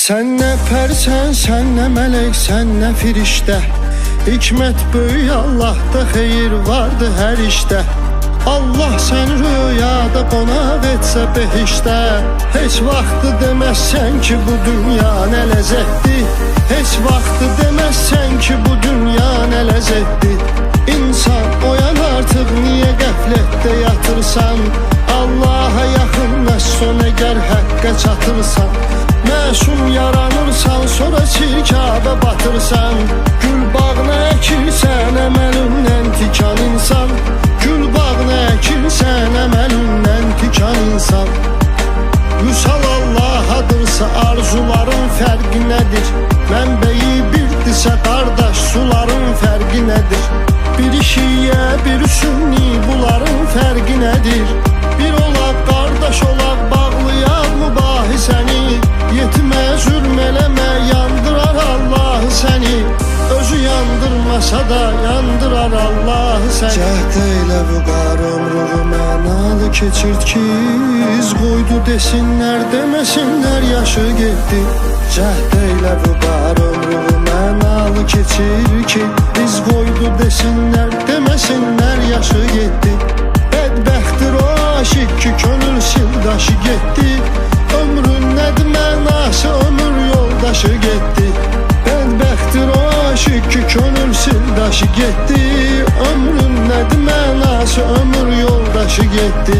Sen ne persen, sen ne melek, sen ne firişte. Hikmet böyük Allah'ta, xeyir vardı her işte. Allah sen rüyada qonav etsə behişdə. Heç vaxtı deməzsən ki bu dünya nə ləzzətdir. Heç vaxtı deməzsən ki bu dünya nə ləzzətdir. İnsan oyan artıq, niyə qəflətdə yatırsan? Allaha yaxınlaşsan əgər həqqə çatırsan. Məsum yaranırsan, sonra çirkabə batırsan. Gül bağına əkirsən, əməlindən tikan insan. Gül bağına əkirsən, əməlindən tikan insan. Vüsal Allahadırsa arzuların fərqi nədir? Mənbəyi birdirsə qardaş, suların fərqi nədir? Biri şiyə, biri sünni, bunların fərqi nədir? Bir olaq, qardaş olaq, bağlayaq mübahisəni. Yetimə zülm eləmə, yandırar Allah səni. Özü yandırmasa da yandırar Allah səni. Cəhd elə vüqar ömrünü mənalı keçirt ki, iz qoydu desinlər, deməsinlər yaşı getdi. Cəhd elə vüqar ömrünü mənalı keçir ki, iz qoydu desinlər, deməsinlər yaşı getdi. Bədbəxtdir o aşıq ki, könül sildaşı getdi. Ömrün nədir mənası, ömür yoldaşı getdi. Bədbəxtdir o aşıq ki, könül sildaşı getdi. Ömrün nədir mənası, ömür yoldaşı getdi.